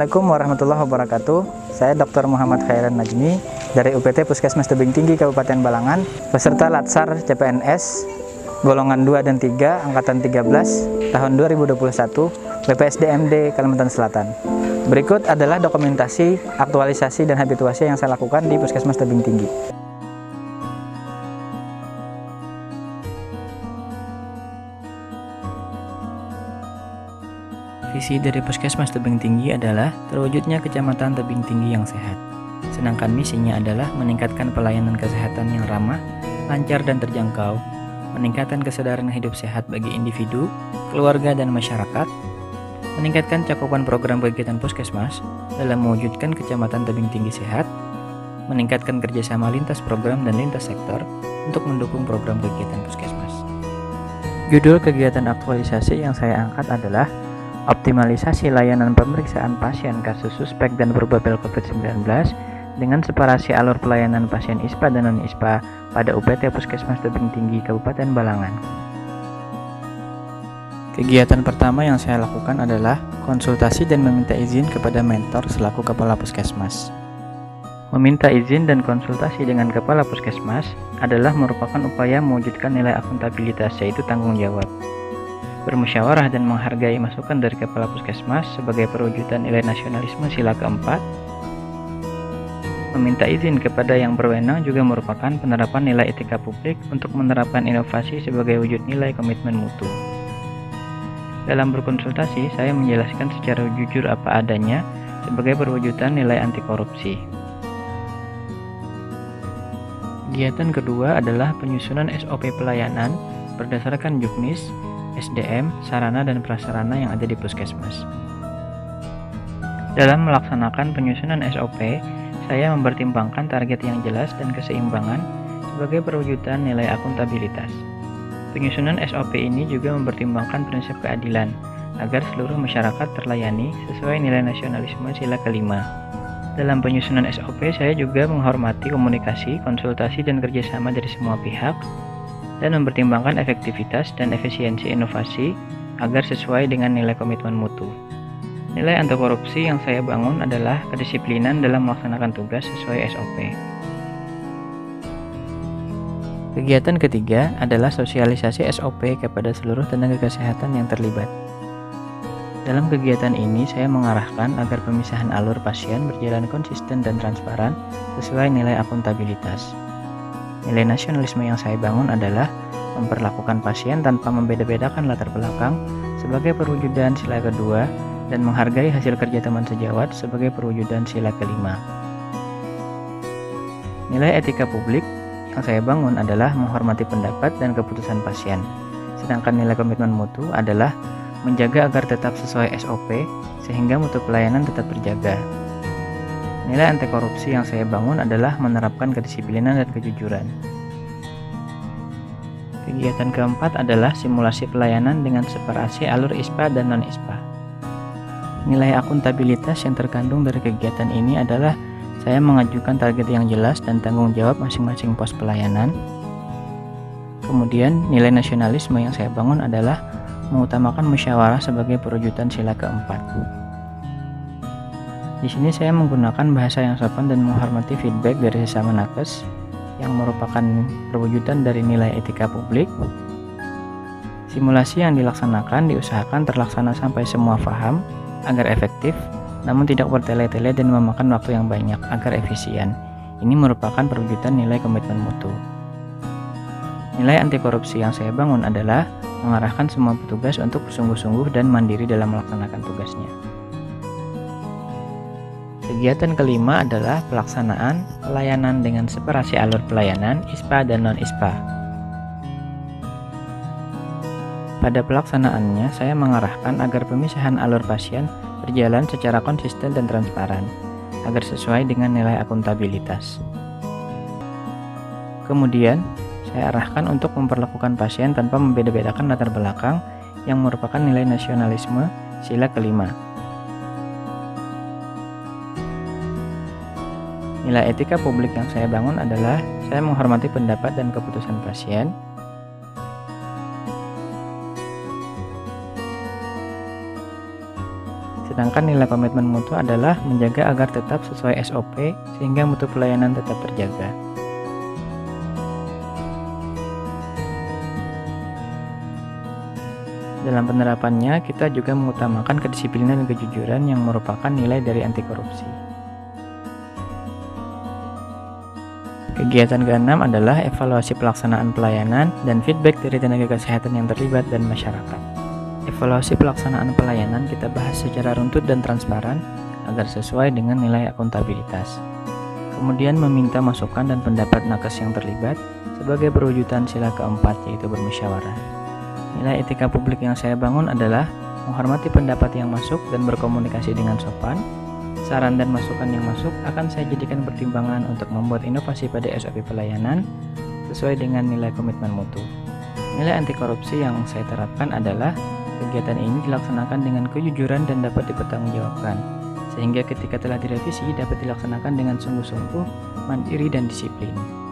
Assalamualaikum warahmatullahi wabarakatuh. Saya Dr. Muhammad Khairan Najmi dari UPT Puskesmas Tebing Tinggi Kabupaten Balangan, peserta Latsar CPNS golongan 2 dan 3 angkatan 13 tahun 2021 BPSDMD Kalimantan Selatan. Berikut adalah dokumentasi, aktualisasi dan habituasi yang saya lakukan di Puskesmas Tebing Tinggi. Visi dari Puskesmas Tebing Tinggi adalah terwujudnya Kecamatan Tebing Tinggi yang sehat. Sedangkan misinya adalah meningkatkan pelayanan kesehatan yang ramah, lancar dan terjangkau, meningkatkan kesadaran hidup sehat bagi individu, keluarga dan masyarakat, meningkatkan cakupan program kegiatan Puskesmas dalam mewujudkan Kecamatan Tebing Tinggi sehat, meningkatkan kerjasama lintas program dan lintas sektor untuk mendukung program kegiatan Puskesmas. Judul kegiatan aktualisasi yang saya angkat adalah optimalisasi layanan pemeriksaan pasien kasus suspek dan probabel COVID-19 dengan separasi alur pelayanan pasien ISPA dan non-ISPA pada UPT Puskesmas Tebing Tinggi Kabupaten Balangan. Kegiatan pertama yang saya lakukan adalah konsultasi dan meminta izin kepada mentor selaku Kepala Puskesmas. Meminta izin dan konsultasi dengan Kepala Puskesmas adalah merupakan upaya mewujudkan nilai akuntabilitas, yaitu tanggung jawab. Bermusyawarah dan menghargai masukan dari Kepala Puskesmas sebagai perwujudan nilai nasionalisme sila keempat. Meminta izin kepada yang berwenang juga merupakan penerapan nilai etika publik untuk menerapkan inovasi sebagai wujud nilai komitmen mutu. Dalam berkonsultasi, saya menjelaskan secara jujur apa adanya sebagai perwujudan nilai anti korupsi. Kegiatan kedua adalah penyusunan SOP pelayanan berdasarkan juknis, SDM, sarana dan prasarana yang ada di Puskesmas. Dalam melaksanakan penyusunan SOP, saya mempertimbangkan target yang jelas dan keseimbangan sebagai perwujudan nilai akuntabilitas. Penyusunan SOP ini juga mempertimbangkan prinsip keadilan agar seluruh masyarakat terlayani sesuai nilai nasionalisme sila kelima. Dalam penyusunan SOP, saya juga menghormati komunikasi, konsultasi, dan kerjasama dari semua pihak dan mempertimbangkan efektivitas dan efisiensi inovasi agar sesuai dengan nilai komitmen mutu. Nilai anti korupsi yang saya bangun adalah kedisiplinan dalam melaksanakan tugas sesuai SOP. Kegiatan ketiga adalah sosialisasi SOP kepada seluruh tenaga kesehatan yang terlibat. Dalam kegiatan ini, saya mengarahkan agar pemisahan alur pasien berjalan konsisten dan transparan sesuai nilai akuntabilitas. Nilai nasionalisme yang saya bangun adalah memperlakukan pasien tanpa membeda-bedakan latar belakang sebagai perwujudan sila kedua dan menghargai hasil kerja teman sejawat sebagai perwujudan sila kelima. Nilai etika publik yang saya bangun adalah menghormati pendapat dan keputusan pasien, sedangkan nilai komitmen mutu adalah menjaga agar tetap sesuai SOP sehingga mutu pelayanan tetap terjaga. Nilai anti korupsi yang saya bangun adalah menerapkan kedisiplinan dan kejujuran. Kegiatan keempat adalah simulasi pelayanan dengan separasi alur ISPA dan non-ISPA. Nilai akuntabilitas yang terkandung dari kegiatan ini adalah saya mengajukan target yang jelas dan tanggung jawab masing-masing pos pelayanan. Kemudian nilai nasionalisme yang saya bangun adalah mengutamakan musyawarah sebagai perwujudan sila keempat. Di sini saya menggunakan bahasa yang sopan dan menghormati feedback dari sesama nakes yang merupakan perwujudan dari nilai etika publik. Simulasi yang dilaksanakan diusahakan terlaksana sampai semua paham agar efektif, namun tidak bertele-tele dan memakan waktu yang banyak agar efisien. Ini merupakan perwujudan nilai komitmen mutu. Nilai anti korupsi yang saya bangun adalah mengarahkan semua petugas untuk bersungguh-sungguh dan mandiri dalam melaksanakan tugasnya. Kegiatan kelima adalah pelaksanaan pelayanan dengan separasi alur pelayanan ISPA dan non-ISPA. Pada pelaksanaannya, saya mengarahkan agar pemisahan alur pasien berjalan secara konsisten dan transparan, agar sesuai dengan nilai akuntabilitas. Kemudian, saya arahkan untuk memperlakukan pasien tanpa membeda-bedakan latar belakang yang merupakan nilai nasionalisme sila kelima. Nilai etika publik yang saya bangun adalah saya menghormati pendapat dan keputusan pasien. Sedangkan nilai komitmen mutu adalah menjaga agar tetap sesuai SOP sehingga mutu pelayanan tetap terjaga. Dalam penerapannya, kita juga mengutamakan kedisiplinan dan kejujuran yang merupakan nilai dari anti korupsi. Kegiatan ke-6 adalah evaluasi pelaksanaan pelayanan dan feedback dari tenaga kesehatan yang terlibat dan masyarakat. Evaluasi pelaksanaan pelayanan kita bahas secara runtut dan transparan agar sesuai dengan nilai akuntabilitas. Kemudian meminta masukan dan pendapat nakes yang terlibat sebagai perwujudan sila keempat, yaitu bermusyawarah. Nilai etika publik yang saya bangun adalah menghormati pendapat yang masuk dan berkomunikasi dengan sopan. Saran dan masukan yang masuk akan saya jadikan pertimbangan untuk membuat inovasi pada SOP pelayanan sesuai dengan nilai komitmen mutu. Nilai anti korupsi yang saya terapkan adalah kegiatan ini dilaksanakan dengan kejujuran dan dapat dipertanggungjawabkan, sehingga ketika telah direvisi dapat dilaksanakan dengan sungguh-sungguh, mandiri dan disiplin.